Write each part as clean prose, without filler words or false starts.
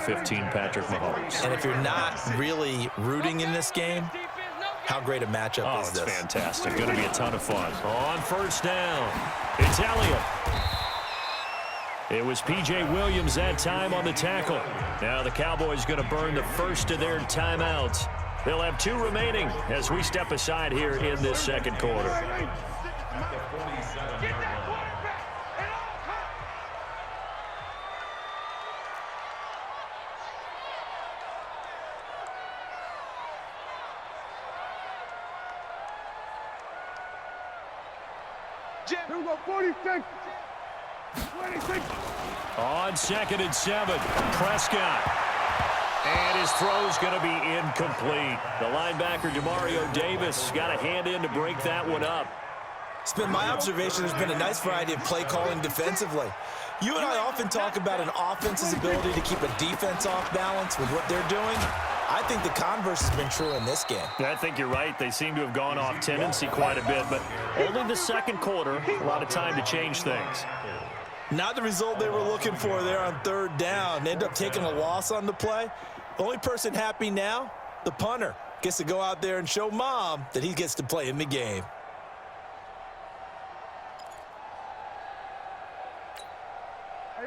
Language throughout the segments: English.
15 Patrick Mahomes. And if you're not really rooting in this game, how great a matchup is this? It's fantastic. Going to be a ton of fun. On first down, it's Elliott. It was P.J. Williams that time on the tackle. Now the Cowboys going to burn the first of their timeouts. They'll have 2 remaining as we step aside here in this second quarter. Here we go, 46. 26. On 2nd and 7, Prescott. And his throw's going to be incomplete. The linebacker, Demario Davis, got a hand in to break that one up. It's been my observation there's been a nice variety of play calling defensively. You and I often talk about an offense's ability to keep a defense off balance with what they're doing. I think the converse has been true in this game. I think you're right. They seem to have gone off tendency quite a bit, but only the second quarter, a lot of time to change things. Not the result they were looking for there on 3rd down. They end up taking a loss on the play. The only person happy now, the punter, gets to go out there and show Mom that he gets to play in the game.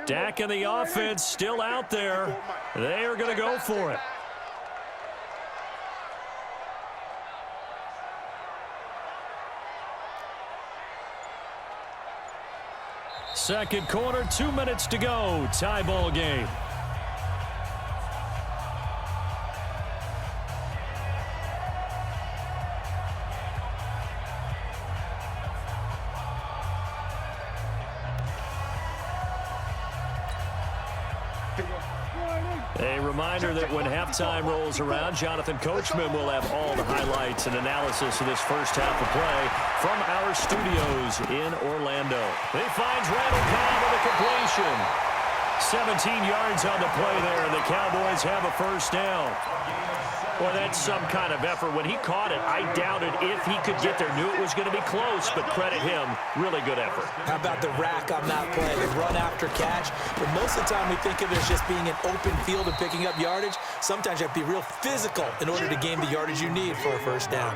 Dak and the offense still out there. They are going to go for it. Second quarter, 2 minutes to go. Tie ball game. A reminder that when halftime rolls around, Jonathan Coachman will have all the highlights and analysis of this first half of play from our studios in Orlando. He finds Randall Cobb with a completion. 17 yards on the play there, and the Cowboys have a first down. Boy, that's some kind of effort. When he caught it, I doubted if he could get there. Knew it was going to be close, but credit him. Really good effort. How about the rack on that play, the run after catch? But most of the time we think of it as just being an open field and picking up yardage. Sometimes you have to be real physical in order to gain the yardage you need for a first down.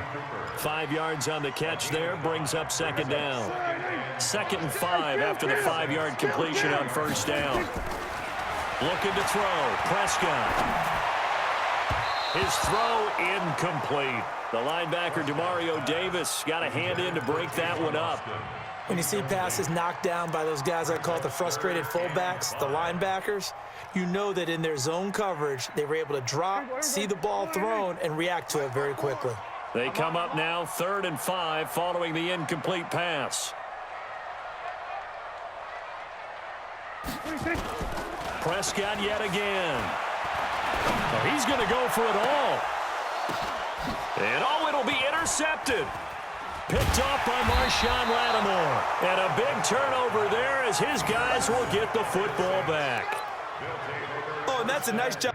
5 yards on the catch there, brings up second down. 2nd and 5 after the 5-yard completion on first down. Looking to throw, Prescott. His throw incomplete. The linebacker, Demario Davis, got a hand in to break that one up. When you see passes knocked down by those guys I call the frustrated fullbacks, the linebackers, you know that in their zone coverage, they were able to drop, see the ball thrown, and react to it very quickly. They come up now 3rd and 5 following the incomplete pass. Prescott yet again. Well, he's going to go for it all. And it'll be intercepted. Picked off by Marshawn Lattimore. And a big turnover there as his guys will get the football back. Oh, and that's a nice job.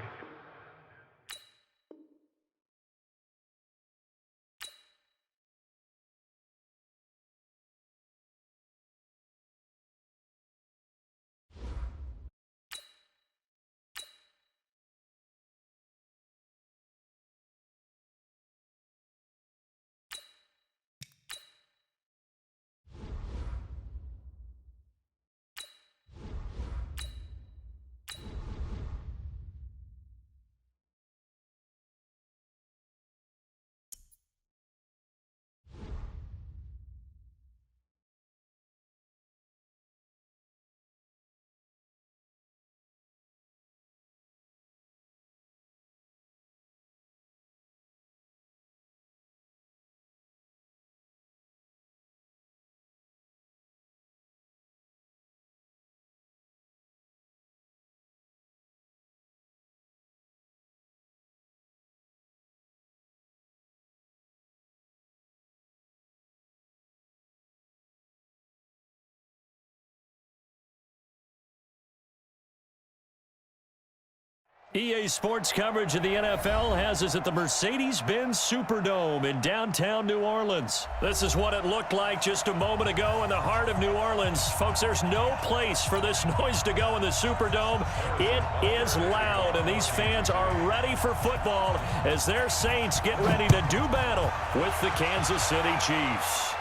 EA Sports coverage of the NFL has us at the Mercedes-Benz Superdome in downtown New Orleans. This is what it looked like just a moment ago in the heart of New Orleans. Folks, there's no place for this noise to go in the Superdome. It is loud, and these fans are ready for football as their Saints get ready to do battle with the Kansas City Chiefs.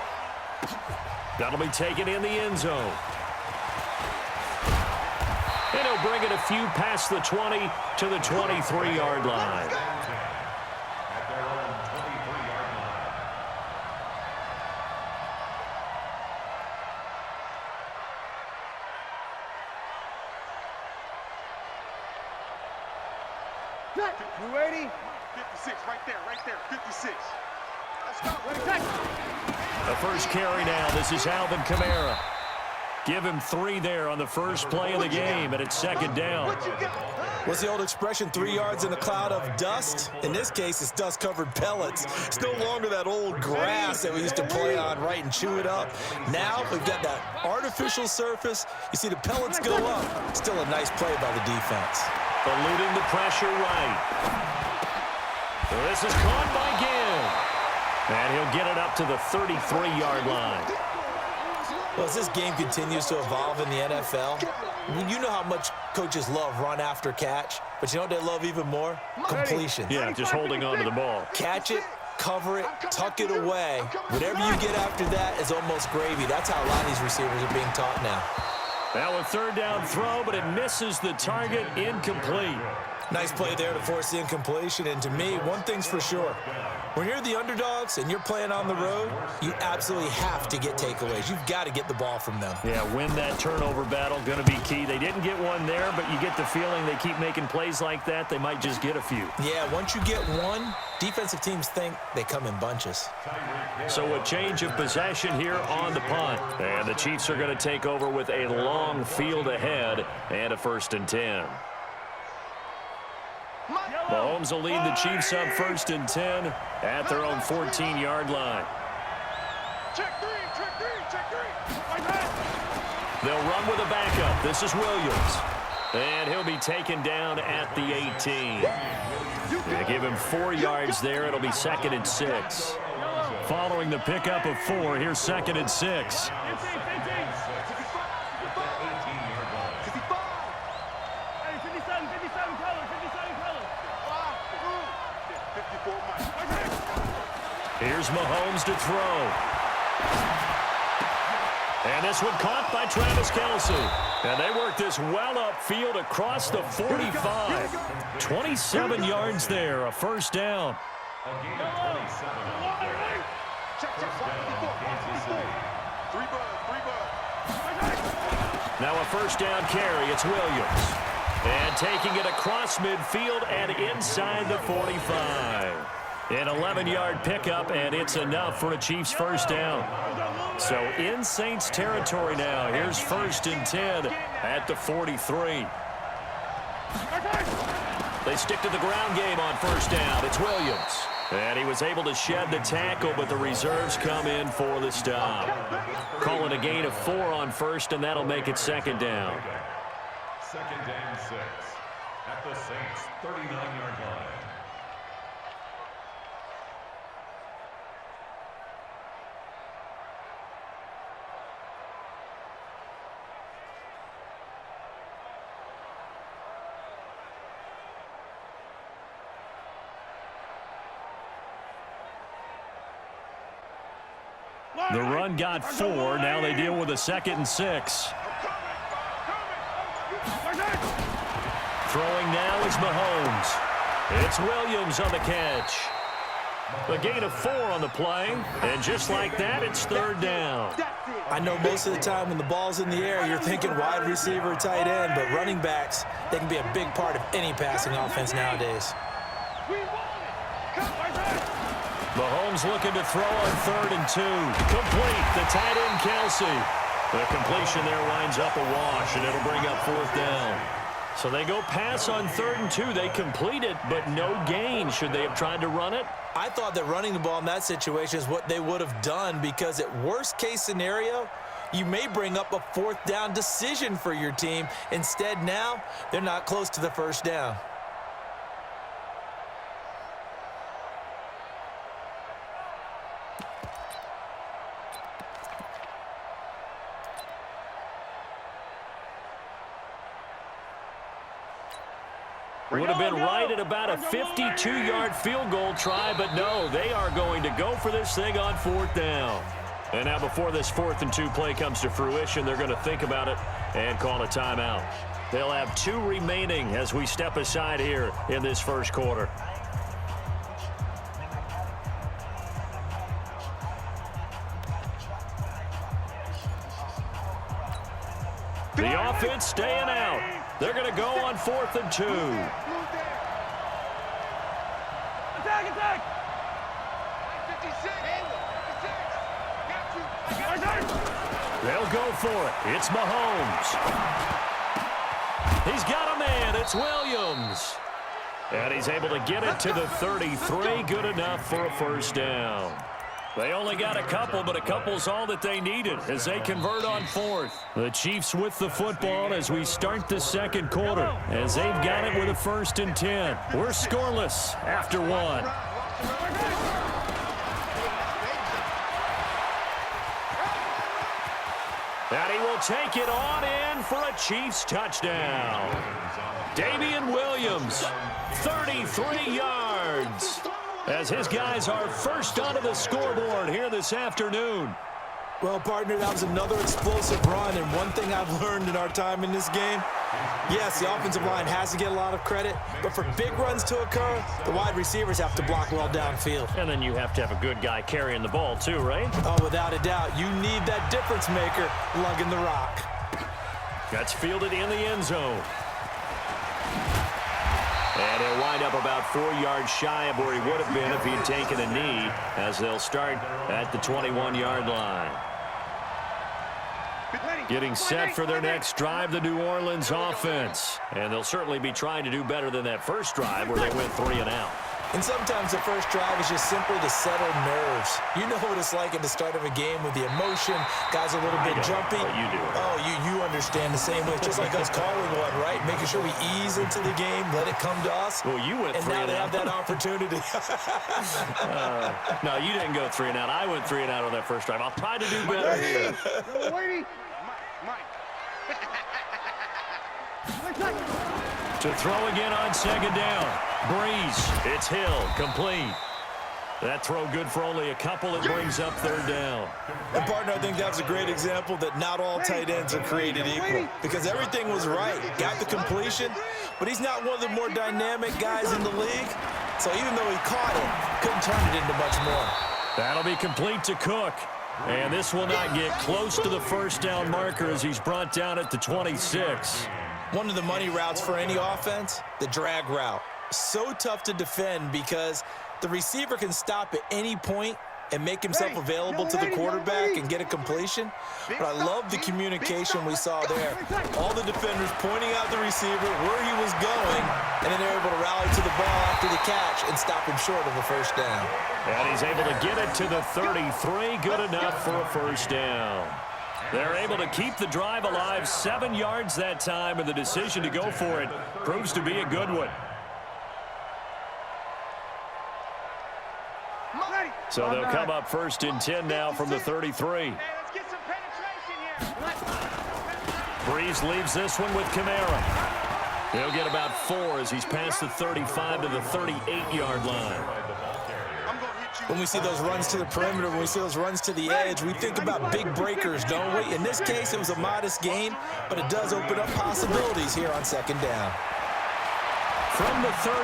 That'll be taken in the end zone. And he'll bring it a few past the 20 to the 23-yard line. You ready? 56, right there, 56. Let's go, ready, take. The first carry now. This is Alvin Kamara. Give him 3 there on the first play of the game, and it's second down. What's the old expression, 3 yards in a cloud of dust? In this case, it's dust-covered pellets. It's no longer that old grass that we used to play on, right, and chew it up. Now we've got that artificial surface. You see the pellets go up. Still a nice play by the defense. Eluding the pressure right. This is caught by Gill. And he'll get it up to the 33-yard line. Well, as this game continues to evolve in the NFL, you know how much coaches love run after catch, but you know what they love even more? Completion. Yeah, just holding on to the ball. Catch it, cover it, tuck it away. Whatever you get after that is almost gravy. That's how a lot of these receivers are being taught now. Now a third down throw, but it misses the target, incomplete. Nice play there to force the incompletion, and to me, one thing's for sure. When you're the underdogs and you're playing on the road, you absolutely have to get takeaways. You've got to get the ball from them. Yeah, win that turnover battle, going to be key. They didn't get one there, but you get the feeling they keep making plays like that, they might just get a few. Yeah, once you get one, defensive teams think they come in bunches. So a change of possession here on the punt. And the Chiefs are going to take over with a long field ahead and a 1st and 10. Mahomes will lead the Chiefs up 1st and 10 at their own 14-yard line. Check three. They'll run with a backup. This is Williams. And he'll be taken down at the 18. They give him 4 yards there. It'll be 2nd and 6. Following the pickup of 4, here's 2nd and 6. Here's Mahomes to throw. And this one caught by Travis Kelce. And they work this well upfield across the 45. 27 yards there, a 1st down. Now a 1st down carry, it's Williams. And taking it across midfield and inside the 45. An 11-yard pickup, and it's enough for a Chiefs 1st down. So in Saints territory now. Here's 1st and 10 at the 43. They stick to the ground game on 1st down. It's Williams. And he was able to shed the tackle, but the reserves come in for the stop. Calling a gain of 4 on 1st, and that'll make it 2nd down. 2nd and 6 at the Saints' 39-yard line. The run got 4. Now they deal with a 2nd and 6. Throwing now is Mahomes. It's Williams on the catch. A gain of 4 on the play. And just like that, it's 3rd down. I know most of the time when the ball's in the air, you're thinking wide receiver, tight end, but running backs, they can be a big part of any passing offense nowadays. Mahomes looking to throw on 3rd and 2. Complete. The tight end, Kelce. The completion there winds up a wash, and it'll bring up 4th down. So they go pass on 3rd and 2. They complete it, but no gain. Should they have tried to run it? I thought that running the ball in that situation is what they would have done, because at worst case scenario, you may bring up a 4th down decision for your team. Instead now, they're not close to the 1st down. Would have been right at about a 52-yard field goal try, but no, they are going to go for this thing on 4th down. And now before this 4th and 2 play comes to fruition, they're going to think about it and call a timeout. They'll have 2 remaining as we step aside here in this first quarter. The offense staying out. They're going to go on 4th and 2. Attack, attack! 56. They'll go for it. It's Mahomes. He's got a man. It's Williams. And he's able to get it to the 33. Good enough for a first down. They only got a couple, but a couple's all that they needed as they convert on 4th. The Chiefs with the football as we start the second quarter, as they've got it with a 1st and 10. We're scoreless after 1. And he will take it on in for a Chiefs touchdown. Damian Williams, 33 yards. As his guys are first onto the scoreboard here this afternoon. Well, partner, that was another explosive run, and one thing I've learned in our time in this game, yes, the offensive line has to get a lot of credit, but for big runs to occur, the wide receivers have to block well downfield. And then you have to have a good guy carrying the ball too, right? Oh, without a doubt. You need that difference maker lugging the rock. That's fielded in the end zone. And he'll wind up about 4 yards shy of where he would have been if he'd taken a knee, as they'll start at the 21-yard line. Getting set for their next drive, the New Orleans offense. And they'll certainly be trying to do better than that first drive where they went 3 and out. And sometimes the first drive is just simply to settle nerves. You know what it's like at the start of a game with the emotion. Guys are a little bit jumpy. You do. Oh, you understand the same way. It's just like us calling one, right? Making sure we ease into the game, let it come to us. Well, you went 3 and out. And now they have that opportunity. No, you didn't go 3 and out. I went 3 and out on that first drive. I'll try to do better here. To throw again on 2nd down. Breeze. It's Hill. Complete. That throw good for only a couple. It brings up 3rd down. And, partner, I think that's a great example that not all tight ends are created equal. Because everything was right. Got the completion, but he's not one of the more dynamic guys in the league. So even though he caught it, couldn't turn it into much more. That'll be complete to Cook. And this will not get close to the first down marker as he's brought down at the 26. One of the money routes for any offense, the drag route. So tough to defend because the receiver can stop at any point and make himself available to the quarterback and get a completion. But I love the communication we saw there. All the defenders pointing out the receiver, where he was going, and then they're able to rally to the ball after the catch and stop him short of a first down. And he's able to get it to the 33. Good enough for a first down. They're able to keep the drive alive, 7 yards that time, and the decision to go for it proves to be a good one. So they'll come up 1st and 10 now from the 33. Breeze leaves this one with Kamara. He'll get about 4 as he's past the 35 to the 38-yard line. When we see those runs to the perimeter, when we see those runs to the edge, we think about big breakers, don't we? In this case, it was a modest gain, but it does open up possibilities here on 2nd down. From the 38,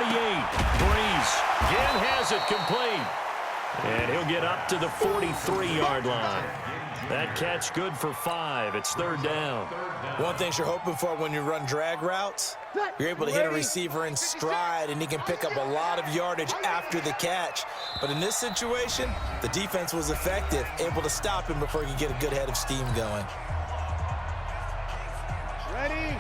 Breeze again has it complete. And he'll get up to the 43-yard line. That catch good for 5. It's 3rd down. One thing you're hoping for when you run drag routes, you're able to hit a receiver in stride, and he can pick up a lot of yardage after the catch. But in this situation, the defense was effective, able to stop him before he could get a good head of steam going. Ready?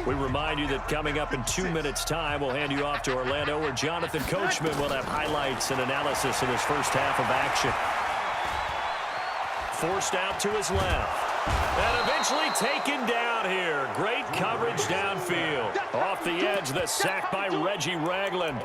We remind you that coming up in 2 minutes' time, we'll hand you off to Orlando, where Jonathan Coachman will have highlights and analysis of his first half of action. Forced out to his left. And eventually taken down here. Great coverage downfield. Off the edge, the sack by Reggie Ragland.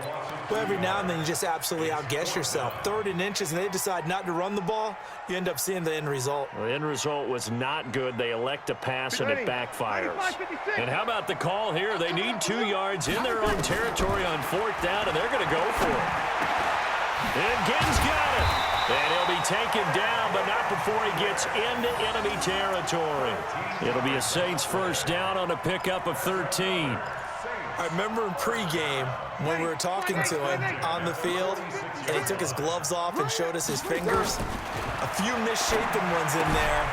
Well, every now and then you just absolutely outguess yourself. 3rd and inches, and they decide not to run the ball. You end up seeing the end result. The end result was not good. They elect to pass, and it backfires. And how about the call here? They need 2 yards in their own territory on 4th down, and they're going to go for it. And Ginn's got it. And he'll be taken down, but not before he gets into enemy territory. It'll be a Saints 1st down on a pickup of 13. I remember in pregame when we were talking to him on the field, and he took his gloves off and showed us his fingers. A few misshapen ones in there,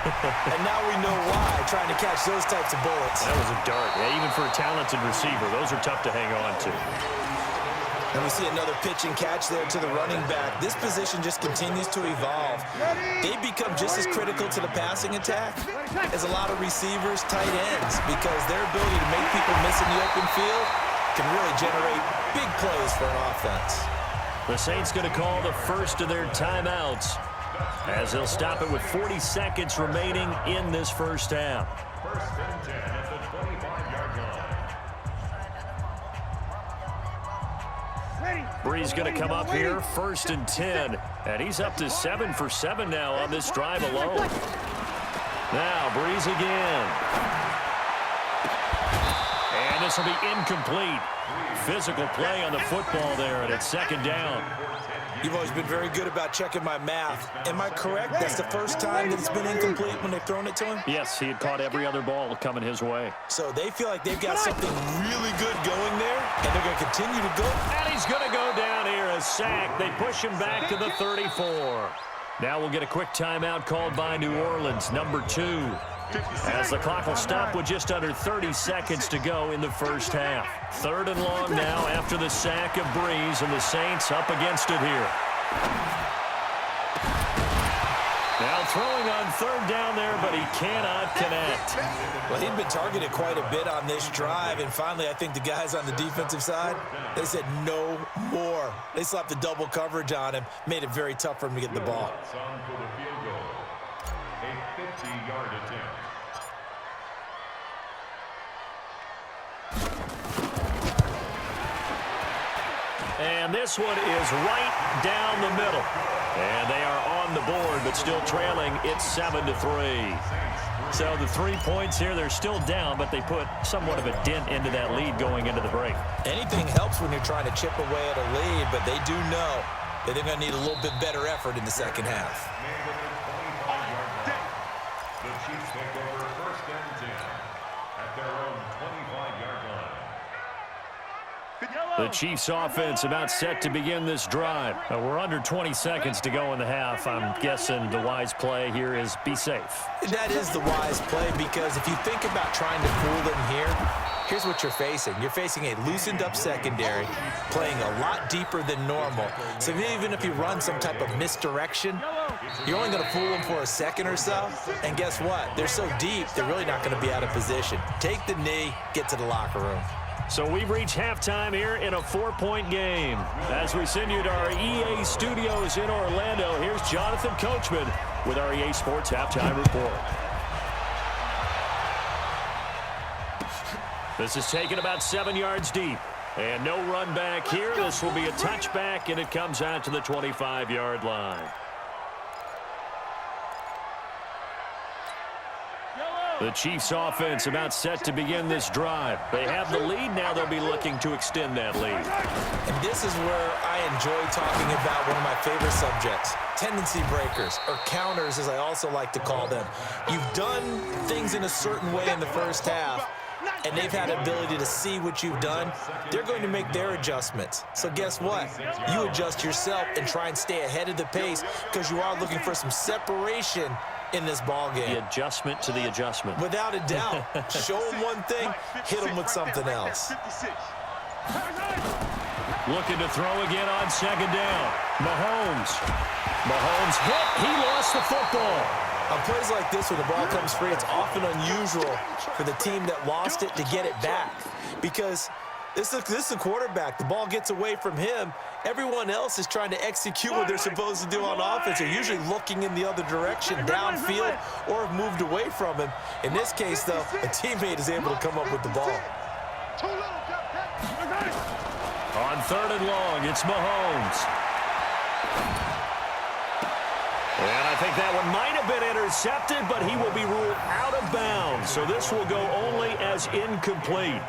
and now we know why, trying to catch those types of bullets. That was a dart. Yeah, even for a talented receiver, those are tough to hang on to. And we see another pitch and catch there to the running back. This position just continues to evolve. They become just as critical to the passing attack as a lot of receivers, tight ends, because their ability to make people miss in the open field can really generate big plays for an offense. The Saints going to call the first of their timeouts as they'll stop it with 40 seconds remaining in this 1st half. 1st and 10 at the 25-yard line. Bree's going to come up here, 1st and 10. And he's up to 7 for 7 now on this drive alone. Now, Breeze again. And this will be incomplete. Physical play on the football there, and it's 2nd down. You've always been very good about checking my math. Am I correct? That's the first time that it's been incomplete when they've thrown it to him? Yes, he had caught every other ball coming his way. So they feel like they've got something really good going there, and they're going to continue to go. And he's going to go down here, a sack. They push him back to the 34. Now we'll get a quick timeout called by New Orleans, number 2. As the clock will stop with just under 30 seconds to go in the 1st half. 3rd and long now after the sack of Breeze, and the Saints up against it here. Now throwing on 3rd down there, but he cannot connect. Well, he'd been targeted quite a bit on this drive, and finally I think the guys on the defensive side, they said no more. They slapped the double coverage on him, made it very tough for him to get the ball. On for the field goal. A 50-yard attempt. And this one is right down the middle. And they are on the board, but still trailing. It's 7-3. So the 3 points here, they're still down, but they put somewhat of a dent into that lead going into the break. Anything helps when you're trying to chip away at a lead, but they do know that they're going to need a little bit better effort in the 2nd half. The Chiefs take over 1st and 10 at their own 25-yard line. The Chiefs offense about set to begin this drive. We're under 20 seconds to go in the half. I'm guessing the wise play here is be safe. That is the wise play, because if you think about trying to fool them here, here's what you're facing. You're facing a loosened up secondary, playing a lot deeper than normal. So even if you run some type of misdirection, you're only going to fool them for a second or so. And guess what? They're so deep, they're really not going to be out of position. Take the knee, get to the locker room. So we've reached halftime here in a 4-point game. As we send you to our EA studios in Orlando, here's Jonathan Coachman with our EA Sports Halftime Report. This is taken about 7 yards deep. And no run back here. This will be a touchback, and it comes out to the 25-yard line. The Chiefs offense about set to begin this drive. They have the lead. Now they'll be looking to extend that lead. And this is where I enjoy talking about one of my favorite subjects, tendency breakers, or counters as I also like to call them. You've done things in a certain way in the 1st half, and they've had the ability to see what you've done. They're going to make their adjustments. So guess what? You adjust yourself and try and stay ahead of the pace, because you are looking for some separation in this ball game. The adjustment to the adjustment. Without a doubt. Show them one thing, hit them with something else. Looking to throw again on 2nd down. Mahomes hit. He lost the football. On plays like this, when the ball comes free, it's often unusual for the team that lost it to get it back, because This is the quarterback. The ball gets away from him. Everyone else is trying to execute what they're supposed to do on offense. They're usually looking in the other direction, downfield, or have moved away from him. In this case, though, a teammate is able to come up with the ball. On 3rd and long, it's Mahomes. And I think that one might have been intercepted, but he will be ruled out of bounds. So this will go only as incomplete.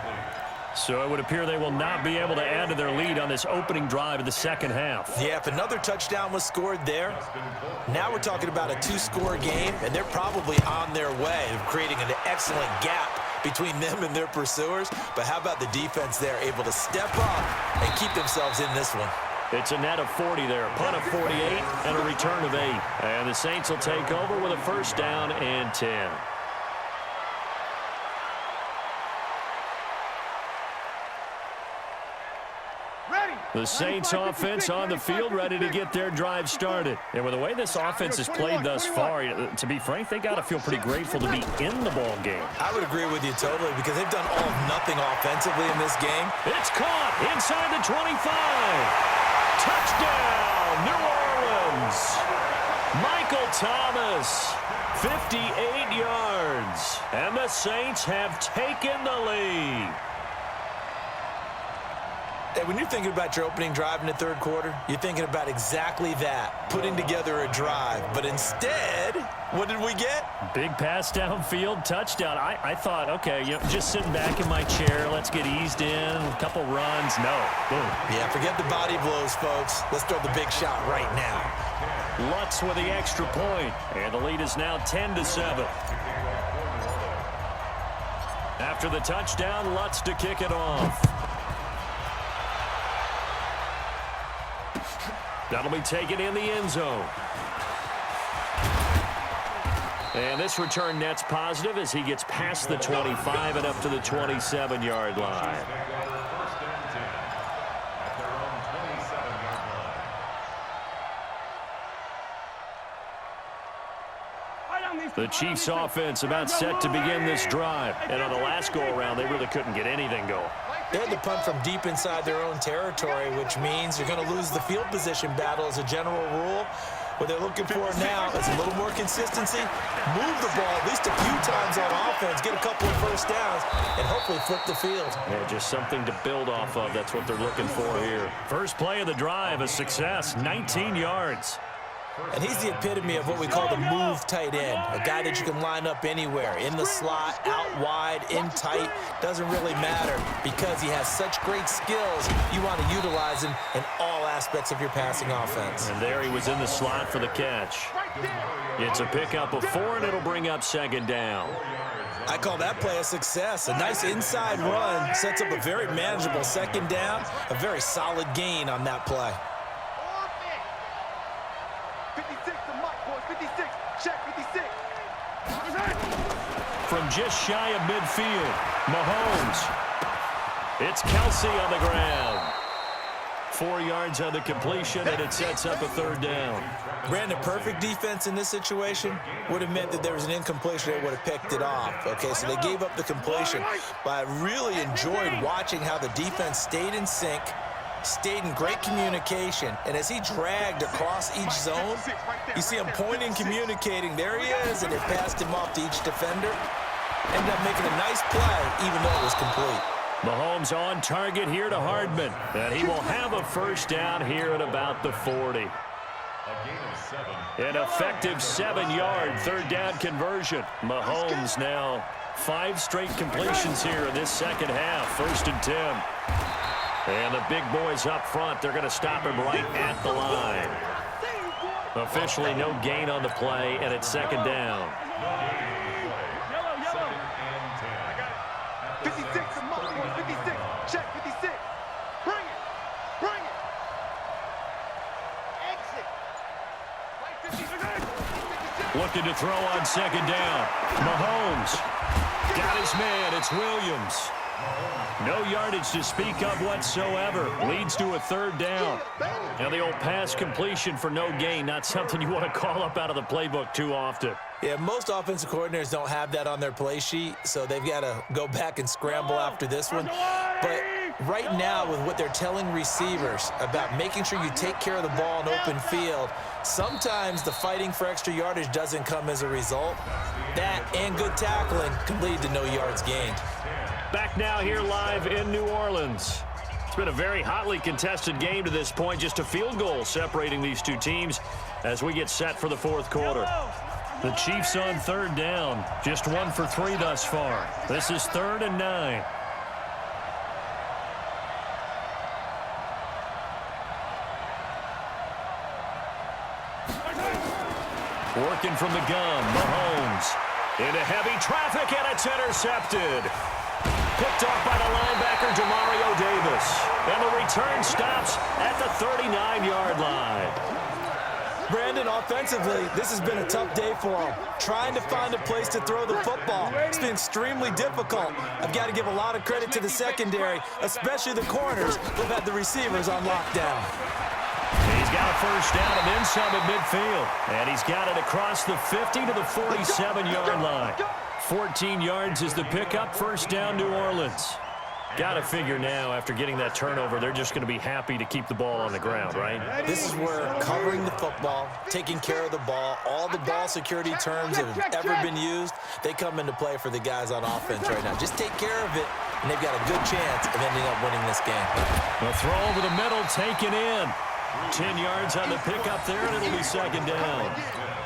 So it would appear they will not be able to add to their lead on this opening drive of the second half. Yeah, if another touchdown was scored there, now we're talking about a 2-score game, and they're probably on their way of creating an excellent gap between them and their pursuers. But how about the defense there, able to step up and keep themselves in this one? It's a net of 40 there, a punt of 48, and a return of 8. And the Saints will take over with a first down and 10. The Saints offense on the field, ready to get their drive started. And with the way this offense has played thus far, to be frank, they got to feel pretty grateful to be in the ball game. I would agree with you totally, because they've done all of nothing offensively in this game. It's caught inside the 25. Touchdown, New Orleans. Michael Thomas, 58 yards. And the Saints have taken the lead. Hey, when you're thinking about your opening drive in the third quarter, you're thinking about exactly that, putting together a drive. But instead, what did we get? Big pass downfield, touchdown. I thought, okay, just sitting back in my chair, let's get eased in, a couple runs. No, boom. Yeah, forget the body blows, folks. Let's throw the big shot right now. Lutz with the extra point, and the lead is now 10-7. After the touchdown, Lutz to kick it off. That'll be taken in the end zone. And this return net's positive as he gets past the 25 and up to the 27-yard line. The Chiefs offense about set to begin this drive. And on the last go-around, they really couldn't get anything going. They had to punt from deep inside their own territory, which means you're going to lose the field position battle as a general rule. What they're looking for now is a little more consistency, move the ball at least a few times on offense, get a couple of first downs, and hopefully flip the field. Yeah, just something to build off of. That's what they're looking for here. First play of the drive, a success, 19 yards. And he's the epitome of what we call the move tight end, a guy that you can line up anywhere, in the slot, out wide, in tight, doesn't really matter because he has such great skills. You want to utilize him in all aspects of your passing offense. And there he was in the slot for the catch. It's a pickup of 4, and it'll bring up second down. I call that play a success. A nice inside run sets up a very manageable second down, a very solid gain on that play. 56 to Mike, boys. 56. Check 56. From just shy of midfield, Mahomes. It's Kelsey on the ground. 4 yards on the completion, and it sets up a third down. Brandon, perfect defense in this situation would have meant that there was an incompletion. They would have picked it off. Okay, so they gave up the completion. But I really enjoyed watching how the defense stayed in sync, stayed in great communication, and as he dragged across each zone, you see him pointing, communicating. There he is, and it passed him off to each defender. Ended up making a nice play, even though it was complete. Mahomes on target here to Hardman, and he will have a first down here at about the 40. An effective 7-yard third down conversion. Mahomes now 5 straight completions here in this second half. 1st and 10. And the big boys up front, they're going to stop him right at the line. Officially no gain on the play, and it's second down. 56 to Mike, boys. 56. Check 56. Bring it. Bring it. Exit. Right 56. Looking to throw on second down. Mahomes got his man. It's Williams. No yardage to speak of whatsoever. Leads to a third down. Now the old pass completion for no gain, not something you want to call up out of the playbook too often. Yeah, most offensive coordinators don't have that on their play sheet, so they've got to go back and scramble after this one. But right now with what they're telling receivers about making sure you take care of the ball in open field, sometimes the fighting for extra yardage doesn't come as a result. That and good tackling can lead to no yards gained. Back now here live in New Orleans. It's been a very hotly contested game to this point. Just a field goal separating these two teams as we get set for the fourth quarter. The Chiefs on third down. Just 1 for 3 thus far. This is 3rd and 9. Working from the gun, Mahomes. Into heavy traffic, and it's intercepted. Picked off by the linebacker, Demario Davis. And the return stops at the 39-yard line. Brandon, offensively, this has been a tough day for him. Trying to find a place to throw the football. It's been extremely difficult. I've got to give a lot of credit to the secondary, especially the corners who've had the receivers on lockdown. He's got a first down and then some at midfield. And he's got it across the 50 to the 47-yard line. 14 yards is the pickup. First down, New Orleans. Got to figure now, after getting that turnover, they're just going to be happy to keep the ball on the ground, right? This is where covering the football, taking care of the ball, all the ball security terms that have ever been used, they come into play for the guys on offense right now. Just take care of it, and they've got a good chance of ending up winning this game. The throw over the middle, taken in. 10 yards on the pickup there, and it'll be second down.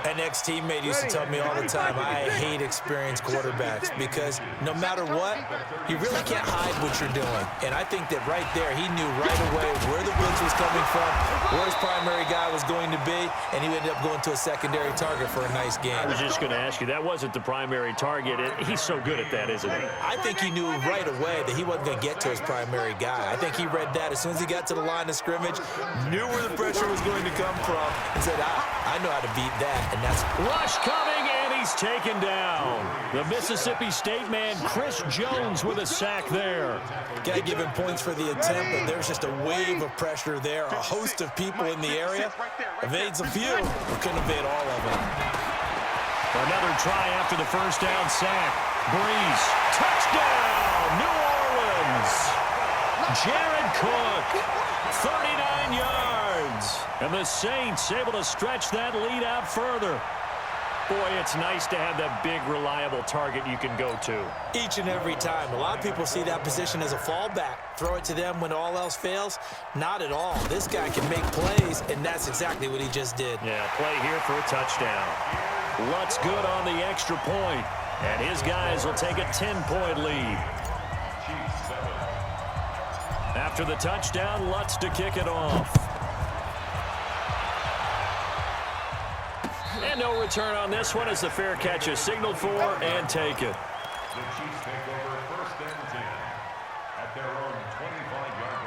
An ex-teammate used to tell me all the time, I hate experienced quarterbacks because no matter what, you really can't hide what you're doing. And I think that right there, he knew right away where the blitz was coming from, where his primary guy was going to be, and he ended up going to a secondary target for a nice game. I was just going to ask you, that wasn't the primary target. He's so good at that, isn't he? I think he knew right away that he wasn't going to get to his primary guy. I think he read that as soon as he got to the line of scrimmage, knew where the pressure was going to come from, and said, I know how to beat that. And that's rush coming, and he's taken down. The Mississippi State man, Chris Jones, with a sack there. Got to give him points for the attempt, but there's just a wave of pressure there. A host of people in the area. Evades a few, but couldn't evade all of them. Another try after the first down sack. Breeze, touchdown, New Orleans. Jared Cook, 39 yards. And the Saints able to stretch that lead out further. Boy, it's nice to have that big, reliable target you can go to. Each and every time. A lot of people see that position as a fallback. Throw it to them when all else fails. Not at all. This guy can make plays, and that's exactly what he just did. Yeah, play here for a touchdown. Lutz good on the extra point, and his guys will take a 10-point lead. After the touchdown, Lutz to kick it off. And no return on this one as the fair catch is signaled for and taken. The Chiefs take over 1st and 10 at their own 25-yard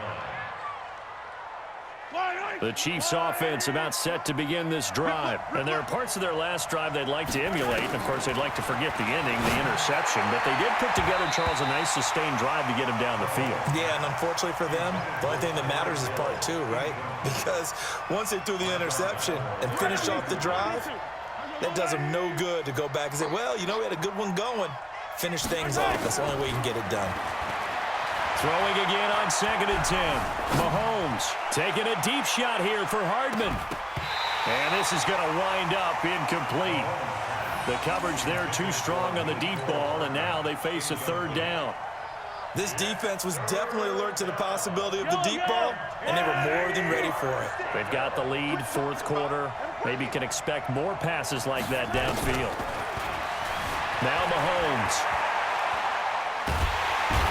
line. The Chiefs offense about set to begin this drive. And there are parts of their last drive they'd like to emulate. And, of course, they'd like to forget the ending, the interception. But they did put together, Charles, a nice sustained drive to get him down the field. Yeah, and unfortunately for them, the only thing that matters is part 2, right? Because once they threw the interception and finished off the drive, that does them no good to go back and say, well, you know, we had a good one going. Finish things off. That's the only way you can get it done. Throwing again on 2nd and 10. Mahomes taking a deep shot here for Hardman. And this is going to wind up incomplete. The coverage there too strong on the deep ball, and now they face a 3rd down. This defense was definitely alert to the possibility of the deep ball, and they were more than ready for it. They've got the lead, 4th quarter. Maybe can expect more passes like that downfield. Now Mahomes.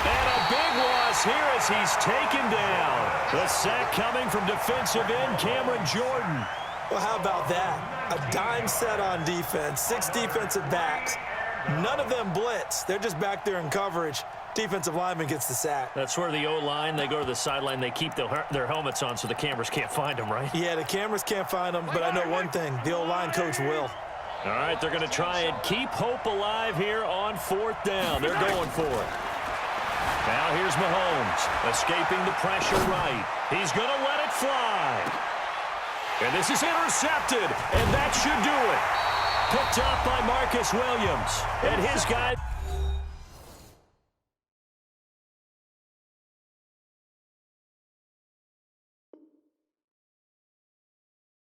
And a big loss here as he's taken down. The sack coming from defensive end Cameron Jordan. Well, how about that? A dime set on defense, 6 defensive backs. None of them blitz. They're just back there in coverage. Defensive lineman gets the sack. That's where the O-line, they go to the sideline, they keep their helmets on so the cameras can't find them, right? Yeah, the cameras can't find them, but I know one thing. The O-line coach will. All right, they're going to try and keep hope alive here on 4th down. They're going for it. Now here's Mahomes, escaping the pressure right. He's going to let it fly. And this is intercepted, and that should do it. Picked up by Marcus Williams. And his guy...